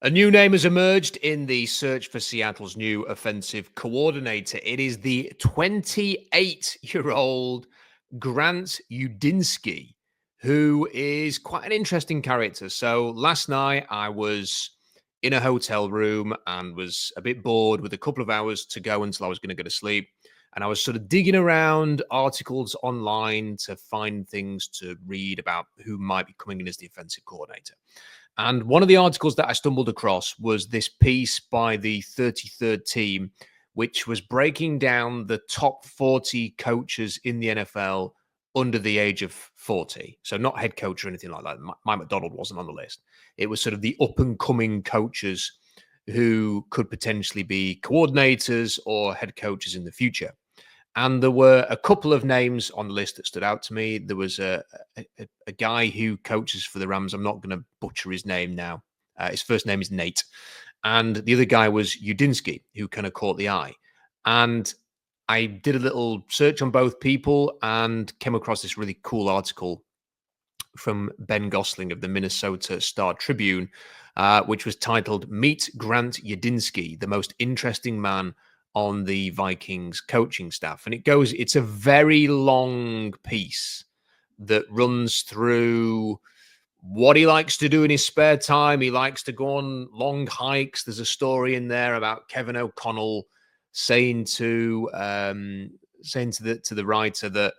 A new name has emerged in the search for Seattle's new offensive coordinator. It is the 28-year-old Grant Udinski, who is quite an interesting character. So last night I was in a hotel room and was a bit bored with a couple of hours to go until I was going to go to sleep. And I was sort of digging around articles online to find things to read about who might be coming in as the offensive coordinator. And one of the articles that I stumbled across was this piece by the 33rd team, which was breaking down the top 40 coaches in the NFL under the age of 40. So not head coach or anything like that. Mike McDonald wasn't on the list. It was sort of the up and coming coaches who could potentially be coordinators or head coaches in the future. And there were a couple of names on the list that stood out to me. There was a guy who coaches for the Rams. I'm not going to butcher his name now. His first name is Nate. And the other guy was Udinski, who kind of caught the eye. And I did a little search on both people and came across this really cool article from Ben Gosling of the Minnesota Star Tribune, which was titled "Meet Grant Udinski, the most interesting man on the Vikings coaching staff." And it's a very long piece that runs through what he likes to do in his spare time. He likes to go on long hikes. There's a story in there about Kevin O'Connell saying to the writer that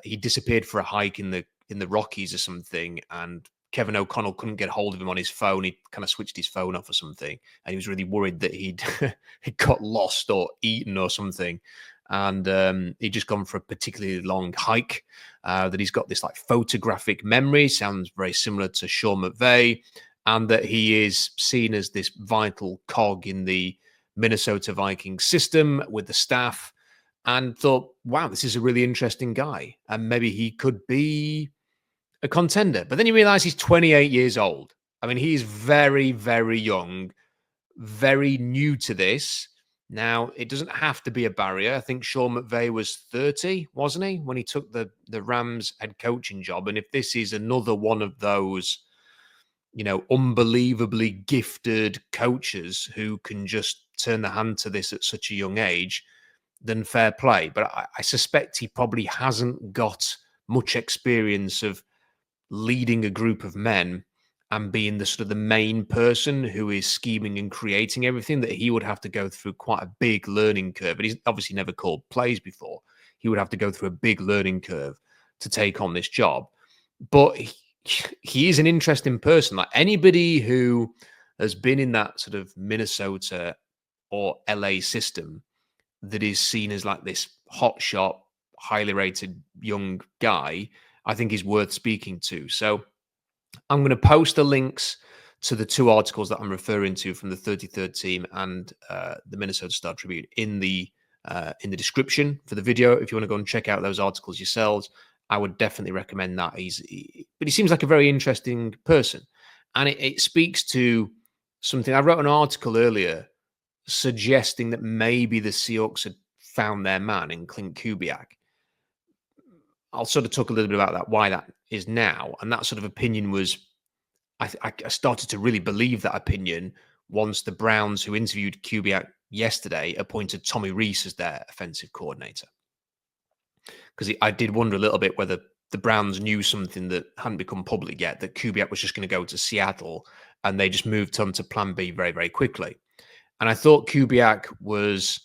he disappeared for a hike in the Rockies or something, and Kevin O'Connell couldn't get hold of him on his phone. He kind of switched his phone off or something, and he was really worried that he'd got lost or eaten or something. And he'd just gone for a particularly long hike. That he's got this like photographic memory, sounds very similar to Sean McVay, and that he is seen as this vital cog in the Minnesota Vikings system with the staff. And thought, wow, this is a really interesting guy, and maybe he could be a contender. But then you realize he's 28 years old. I mean, he's very, very young, very new to this. Now, it doesn't have to be a barrier. I think Sean McVay was 30, wasn't he, when he took the Rams head coaching job? And if this is another one of those, unbelievably gifted coaches who can just turn the hand to this at such a young age, then fair play. But I suspect he probably hasn't got much experience of leading a group of men and being the sort of the main person who is scheming and creating everything. That he would have to go through quite a big learning curve. But he's obviously never called plays before. He would have to go through a big learning curve to take on this job. But he is an interesting person. Like anybody who has been in that sort of Minnesota or LA system that is seen as like this hotshot, highly rated young guy, I think is worth speaking to. So I'm going to post the links to the two articles that I'm referring to from the 33rd team and the Minnesota Star Tribune in the description for the video. If you want to go and check out those articles yourselves, I would definitely recommend that. But he seems like a very interesting person, and it speaks to something. I wrote an article earlier suggesting that maybe the Seahawks had found their man in Klint Kubiak. I'll sort of talk a little bit about that, why that is now. And that sort of opinion was, I started to really believe that opinion once the Browns, who interviewed Kubiak yesterday, appointed Tommy Rees as their offensive coordinator. Because I did wonder a little bit whether the Browns knew something that hadn't become public yet, that Kubiak was just going to go to Seattle, and they just moved on to plan B very, very quickly. And I thought Kubiak was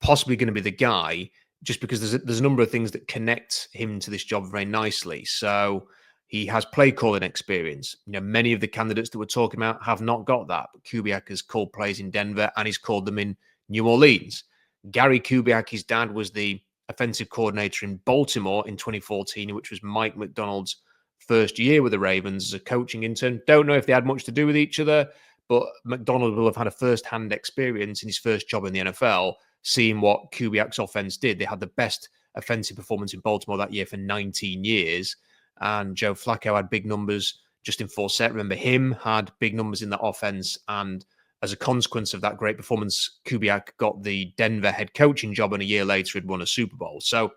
possibly going to be the guy, just because there's a number of things that connect him to this job very nicely. So he has play calling experience. Many of the candidates that we're talking about have not got that. But Kubiak has called plays in Denver and he's called them in New Orleans. Gary Kubiak, his dad, was the offensive coordinator in Baltimore in 2014, which was Mike McDonald's first year with the Ravens as a coaching intern. Don't know if they had much to do with each other, but McDonald will have had a first-hand experience in his first job in the NFL, seeing what Kubiak's offense did. They had the best offensive performance in Baltimore that year for 19 years. And Joe Flacco had big numbers. Justin Forsett, remember him, had big numbers in that offense. And as a consequence of that great performance, Kubiak got the Denver head coaching job, and a year later had won a Super Bowl. So,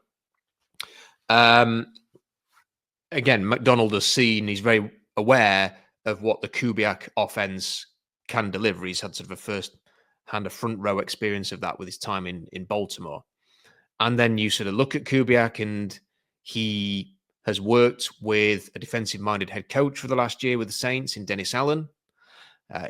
again, McDonald has seen, he's very aware of what the Kubiak offense can deliver. He's had sort of a first-hand, a front-row experience of that with his time in Baltimore. And then you sort of look at Kubiak, and he has worked with a defensive-minded head coach for the last year with the Saints in Dennis Allen.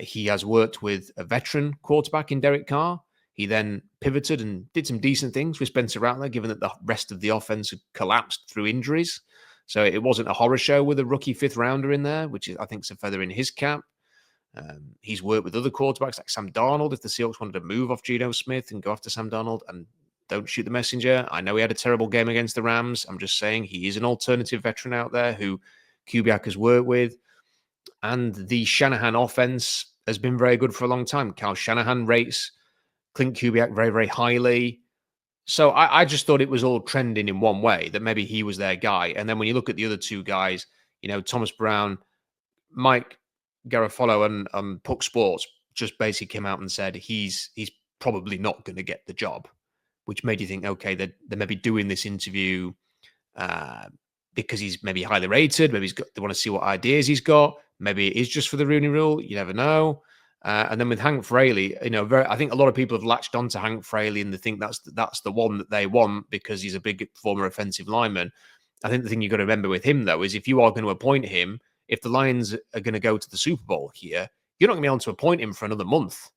He has worked with a veteran quarterback in Derek Carr. He then pivoted and did some decent things with Spencer Rattler, given that the rest of the offense had collapsed through injuries. So it wasn't a horror show with a rookie fifth rounder in there, which is, I think, is a feather in his cap. He's worked with other quarterbacks like Sam Darnold. If the Seahawks wanted to move off Geno Smith and go after Sam Darnold, and don't shoot the messenger. I know he had a terrible game against the Rams. I'm just saying he is an alternative veteran out there who Kubiak has worked with. And the Shanahan offense has been very good for a long time. Kyle Shanahan rates Klint Kubiak very, very highly. So I just thought it was all trending in one way, that maybe he was their guy. And then when you look at the other two guys, Thomas Brown, Mike Garafolo and Puck Sports just basically came out and said he's probably not going to get the job, which made you think, okay, they're maybe doing this interview because he's maybe highly rated. Maybe they want to see what ideas he's got. Maybe it is just for the Rooney Rule. You never know. And then with Hank Fraley, I think a lot of people have latched onto Hank Fraley and they think that's the one that they want because he's a big former offensive lineman. I think the thing you've got to remember with him, though, is if you are going to appoint him, if the Lions are going to go to the Super Bowl here, you're not going to be able to appoint him for another month.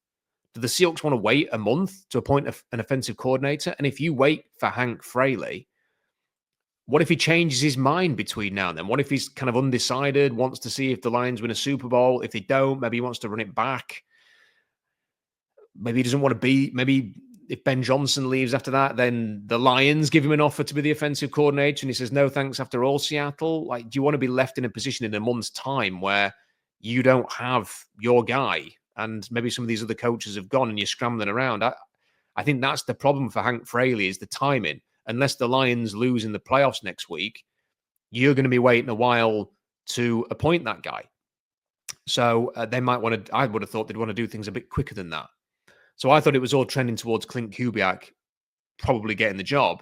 Do the Seahawks want to wait a month to appoint an offensive coordinator? And if you wait for Hank Fraley, what if he changes his mind between now and then? What if he's kind of undecided, wants to see if the Lions win a Super Bowl? If they don't, maybe he wants to run it back. Maybe he doesn't want to be, maybe if Ben Johnson leaves after that, then the Lions give him an offer to be the offensive coordinator and he says, no, thanks after all, Seattle. Like, do you want to be left in a position in a month's time where you don't have your guy and maybe some of these other coaches have gone and you're scrambling around? I think that's the problem for Hank Fraley is the timing. Unless the Lions lose in the playoffs next week, you're going to be waiting a while to appoint that guy. So they might want to, I would have thought they'd want to do things a bit quicker than that. So I thought it was all trending towards Klint Kubiak probably getting the job.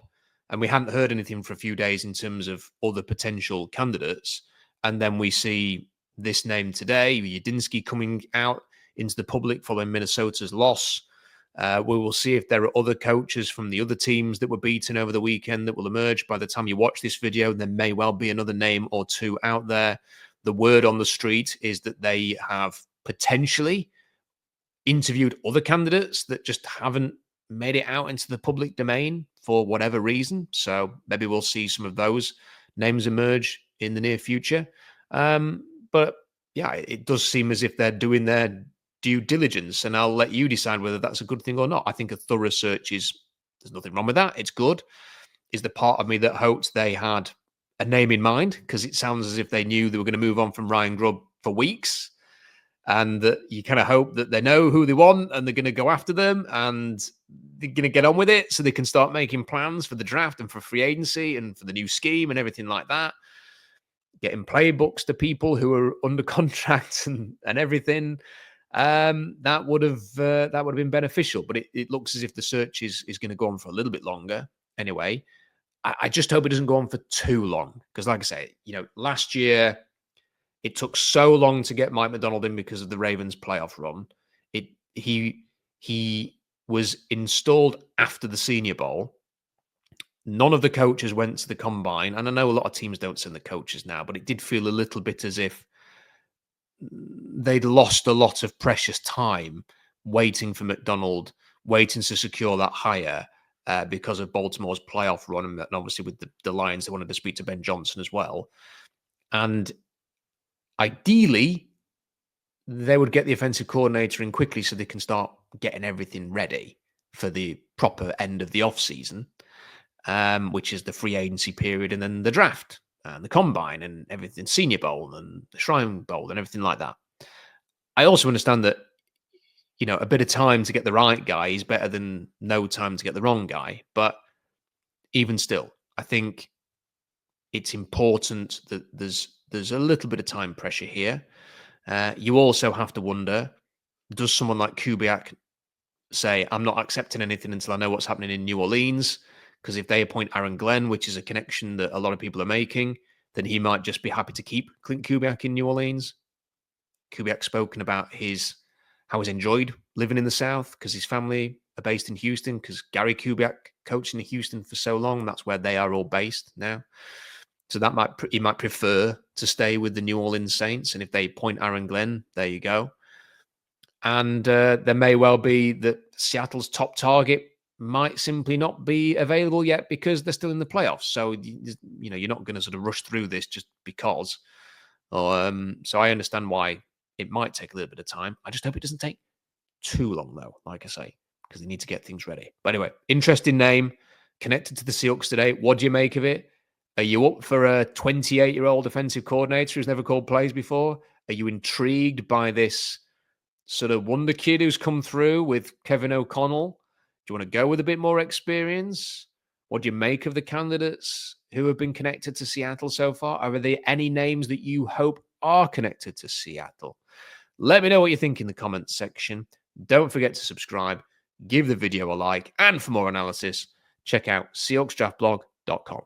And we hadn't heard anything for a few days in terms of other potential candidates. And then we see this name today, Udinski coming out into the public following Minnesota's loss. We will see if there are other coaches from the other teams that were beaten over the weekend that will emerge by the time you watch this video. There may well be another name or two out there. The word on the street is that they have potentially interviewed other candidates that just haven't made it out into the public domain for whatever reason. So maybe we'll see some of those names emerge in the near future. But yeah, it does seem as if they're doing their due diligence, and I'll let you decide whether that's a good thing or not. I think a thorough search there's nothing wrong with that. It's good. Is the part of me that hoped they had a name in mind, because it sounds as if they knew they were going to move on from Ryan Grubb for weeks, and that you kind of hope that they know who they want and they're going to go after them and they're going to get on with it so they can start making plans for the draft and for free agency and for the new scheme and everything like that. Getting playbooks to people who are under contract and everything. That would have been beneficial, but it looks as if the search is going to go on for a little bit longer. Anyway, I just hope it doesn't go on for too long because, like I say, last year it took so long to get Mike McDonald in because of the Ravens playoff run. He was installed after the Senior Bowl. None of the coaches went to the combine, and I know a lot of teams don't send the coaches now, but it did feel a little bit as if they'd lost a lot of precious time waiting for McDonald, waiting to secure that hire because of Baltimore's playoff run. And obviously with the Lions, they wanted to speak to Ben Johnson as well. And ideally, they would get the offensive coordinator in quickly so they can start getting everything ready for the proper end of the offseason, which is the free agency period and then the draft. And the combine and everything, Senior Bowl and the Shrine Bowl and everything like that. I also understand that, a bit of time to get the right guy is better than no time to get the wrong guy. But even still, I think it's important that there's a little bit of time pressure here. You also have to wonder, does someone like Kubiak say, I'm not accepting anything until I know what's happening in New Orleans? Because if they appoint Aaron Glenn, which is a connection that a lot of people are making, then he might just be happy to keep Klint Kubiak in New Orleans. Kubiak's spoken about his how he's enjoyed living in the South because his family are based in Houston because Gary Kubiak coached in Houston for so long. That's where they are all based now. So that he might prefer to stay with the New Orleans Saints. And if they appoint Aaron Glenn, there you go. And there may well be that Seattle's top target might simply not be available yet because they're still in the playoffs. So, you're not going to sort of rush through this just because. So I understand why it might take a little bit of time. I just hope it doesn't take too long, though, like I say, because they need to get things ready. But anyway, interesting name, connected to the Seahawks today. What do you make of it? Are you up for a 28-year-old defensive coordinator who's never called plays before? Are you intrigued by this sort of wonder kid who's come through with Kevin O'Connell? Do you want to go with a bit more experience? What do you make of the candidates who have been connected to Seattle so far? Are there any names that you hope are connected to Seattle? Let me know what you think in the comments section. Don't forget to subscribe, give the video a like, and for more analysis, check out SeahawksDraftBlog.com.